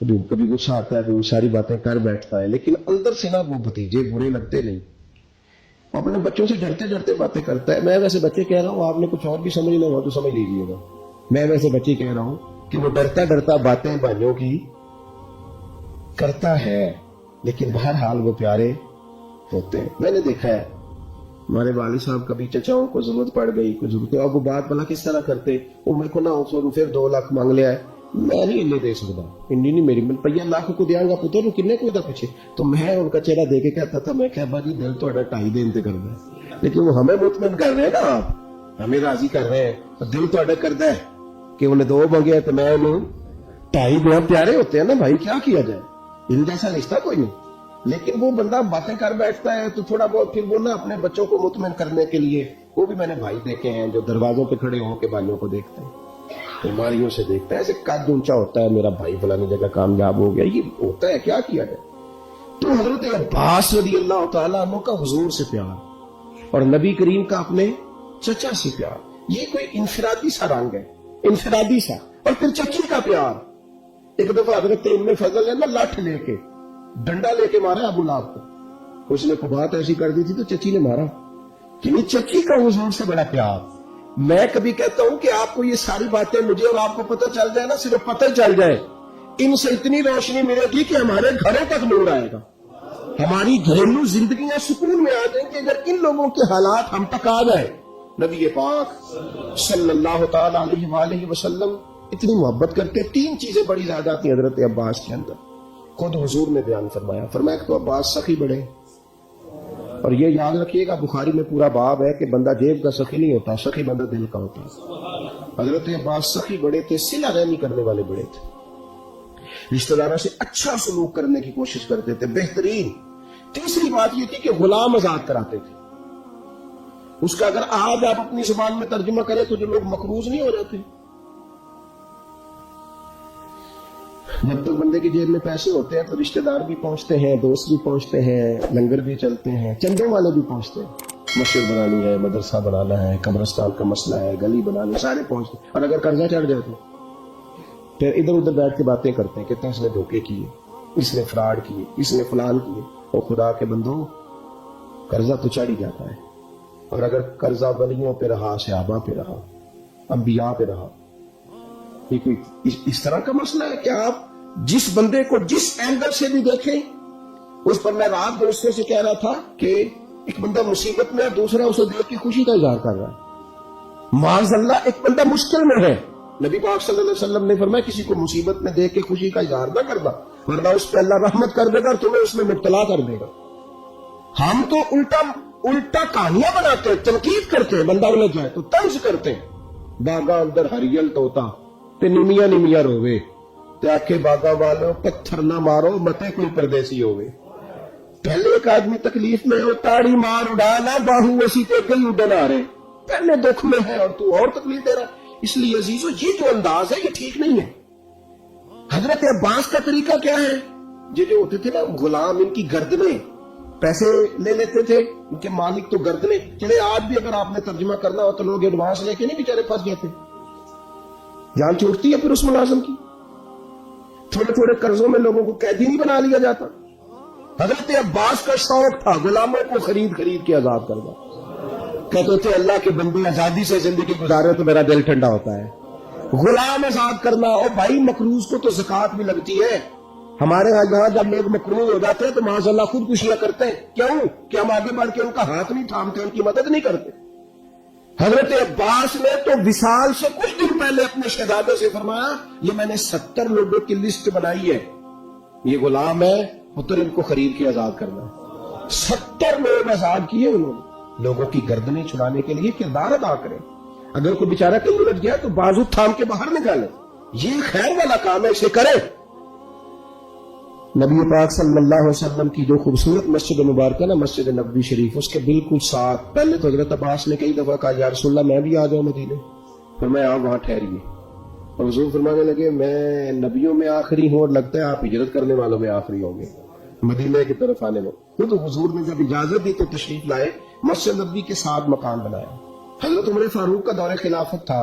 کبھی غصہ آتا ہے تو وہ ساری باتیں کر بیٹھتا ہے, لیکن اندر سے نا وہ بھتیجے برے لگتے نہیں. وہ اپنے بچوں سے ڈرتے ڈرتے باتیں کرتا ہے. میں ویسے بچے کہہ رہا ہوں, آپ نے کچھ اور بھی سمجھنا ہوا تو سمجھ لیجیے گا. میں ویسے بچے کہہ رہا ہوں کہ وہ ڈرتا ڈرتا باتیں بھائیوں کی کرتا ہے, لیکن بہرحال وہ پیارے ہوتے ہیں. میں نے دیکھا ہے ہمارے والد صاحب کبھی چچاؤں کو ضرورت پڑ گئی, کوئی ضرورت, اب وہ بات بلا کس طرح کرتے, وہ میرے کو نہ ہو پھر 2 لاکھ مانگ لیا ہے, میں نہیں انہیں دے سکتا, انہیں نہیں, میری من پہ لاکھ کو دیا گا پتر تو کنے کو پیچھے. تو میں ان کا چہرہ دے کے کہتا تھا, میں کہا جی دل تو 2.5 دن کر رہا ہے, لیکن وہ ہمیں مطمئن کر رہے ہیں نا, آپ ہمیں راضی کر رہے ہیں, تو دل تو کرتا ہے کہ انہیں 2 مانگے تو میں انہیں 2.5 دیا. پیارے ہوتے ہیں نا بھائی, کیا کیا جائے, ان جیسا رشتہ کوئی نہیں. لیکن وہ بندہ باتیں کر بیٹھتا ہے تو تھوڑا بہت پھر وہ نا اپنے بچوں کو مطمئن کرنے کے لیے, وہ بھی میں نے بھائی دیکھے ہیں جو دروازوں پہ کھڑے ہو کے بھائیوں کو دیکھتے ہیں, بیماریوں سے دیکھتا ہے, ایسے قد اونچا ہوتا ہے, میرا بھائی فلانی جگہ کامیاب ہو گیا, یہ ہوتا ہے, کیا کیا جائے. تو حضرت عباس رضی اللہ تعالیٰ عنہ کا حضور سے پیار اور نبی کریم کا اپنے چچا سے پیار, یہ کوئی انفرادی سا رنگ ہے, انفرادی سا. اور پھر چچی کا پیار. ایک دفعہ حضرت ام فضل نے نا لاٹھ لے کے ڈنڈا لے کے مارا ابو لہب کو, اس نے بات ایسی کر دی تھی تو چچی نے مارا. کہ چچی کا حضور سے بڑا پیار. میں کبھی کہتا ہوں کہ آپ کو یہ ساری باتیں مجھے اور آپ کو پتہ چل جائے نا, صرف پتہ چل جائے, ان سے اتنی روشنی ملے گی کہ ہمارے گھروں تک نور آئے گا, ہماری گھریلو زندگیاں سکون میں آ جائیں گے اگر ان لوگوں کے حالات ہم تک آ جائے. نبی پاک صلی اللہ تعالی علیہ وآلہ وسلم اتنی محبت کرتے. 3 چیزیں بڑی زیادہ تھیں حضرت عباس کے اندر, خود حضور نے بیان فرمایا کہ تو عباس سخی بڑے. اور یہ یاد رکھیے گا, بخاری میں پورا باب ہے کہ بندہ جیب کا سخی نہیں ہوتا, سخی بندہ دل کا ہوتا ہے. حضرت عباس سخی بڑے تھے, صلہ رحمی کرنے والے بڑے تھے, رشتہ داروں سے اچھا سلوک کرنے کی کوشش کرتے تھے, بہترین. تیسری بات یہ تھی کہ غلام آزاد کراتے تھے. اس کا اگر آج آپ اپنی زبان میں ترجمہ کریں تو جو لوگ مقروض نہیں ہو جاتے. جب تک بندے کی جیب میں پیسے ہوتے ہیں تو رشتہ دار بھی پہنچتے ہیں, دوست بھی پہنچتے ہیں, لنگر بھی چلتے ہیں, چندوں والے بھی پہنچتے ہیں. مسجد بنانی ہے, مدرسہ بنانا ہے, قبرستان کا مسئلہ ہے, گلی بنانی ہے, سارے پہنچتے ہیں. اور اگر قرضہ چڑھ جائے تو پھر ادھر ادھر بیٹھ کے باتیں کرتے ہیں, کہتے ہیں اس نے دھوکے کیے, اس نے فراڈ کیے, اس نے فلان کیے. اور خدا کے بندوں, قرضہ تو چڑھ ہی جاتا ہے, اور اگر قرضہ ولیوں پہ رہا, صحابہ پہ رہا, انبیاء پہ رہا, یہ کوئی اس طرح کا مسئلہ ہے کہ آپ جس بندے کو جس اینگل سے بھی دیکھیں. اس پر میں رات دوستوں سے کہہ رہا تھا کہ ایک بندہ مصیبت میں ہے, دوسرا اسے دیکھ کے خوشی کا اظہار کر رہا ہے. معاذ اللہ, ایک بندہ مشکل میں ہے, نبی پاک صلی اللہ علیہ وسلم نے فرمایا کسی کو مصیبت میں دیکھ کے خوشی کا اظہار نہ کرنا, ورنہ اس پہ اللہ رحمت کر دے گا اور تمہیں اس میں مبتلا کر دے گا. ہم تو الٹا کہانیاں بناتے ہیں, تنقید کرتے ہیں, بندہ الجھ جائے تو طنز کرتے ہیں. باغا اندر ہریل توتا تے نمیا نمیا روے, تے آکھے باغا والوں پتھر نہ مارو متے کوئی پردیسی ہوئے. پہلے ایک آدمی تکلیف میں ہو, تاڑی مار اڑانا, باہو اسی تے گئی اڈنا رہے, پہلے دکھ میں ہے اور تو اور تکلیف دے رہا. اس لیے عزیزو, یہ جو انداز ہے یہ ٹھیک نہیں ہے. حضرت عباس کا طریقہ کیا ہے, یہ جو ہوتے تھے نا غلام, ان کی گردنیں پیسے لے لیتے تھے, ان کے مالک تو گردنیں. چلے آج بھی اگر آپ نے ترجمہ کرنا ہو تو لوگ ایڈوانس لے کے نہیں بیچارے پھنس جاتے, جان چھوٹتی ہے پھر اس ملازم کی. تھوڑے تھوڑے قرضوں میں لوگوں کو قیدی نہیں بنا لیا جاتا. حضرت عباس کا شوق تھا غلاموں کو خرید کے آزاد کرنا. کہتے تھے اللہ کے بندے آزادی سے زندگی گزارے تو میرا دل ٹھنڈا ہوتا ہے. غلام آزاد کرنا. اور بھائی مقروض کو تو زکات بھی لگتی ہے. ہمارے یہاں جب لوگ مقروض ہو جاتے ہیں تو معاذ اللہ خودکشیاں کرتے ہیں. کیوں کہ ہم آگے بڑھ کے ان کا ہاتھ نہیں تھامتے, ان کی مدد نہیں کرتے. حضرت عباس نے تو وصال سے کچھ دن پہلے اپنے شہزادے سے فرمایا یہ میں نے 70 لوگوں کی لسٹ بنائی ہے, یہ غلام ہے, پتر ان کو خرید کے آزاد کرنا. 70 لوگ آزاد کیے انہوں نے. لوگوں کی گردنیں چھڑانے کے لیے کردار ادا کریں. اگر کوئی بیچارہ کہیں الجھ گیا تو بازو تھام کے باہر نکالے, یہ خیر والا کام ہے, اسے کرے. نبی پاک صلی اللہ علیہ وسلم کی جو خوبصورت مسجد مبارکہ نا, مسجد نبوی شریف, اس کے بالکل ساتھ پہلے تو حضرت عباس نے کئی دفعہ کہا یا رسول اللہ میں بھی آ جاؤں مدینے, پھر میں آپ وہاں ٹھہریے. اور حضور فرمانے لگے میں نبیوں میں آخری ہوں اور لگتا ہے آپ ہجرت کرنے والوں میں آخری ہوں گے مدینے کی طرف آنے میں. خود حضور نے جب اجازت دی تو تشریف لائے, مسجد نبوی کے ساتھ مکان بنایا. حضرت عمر فاروق کا دور خلافت تھا,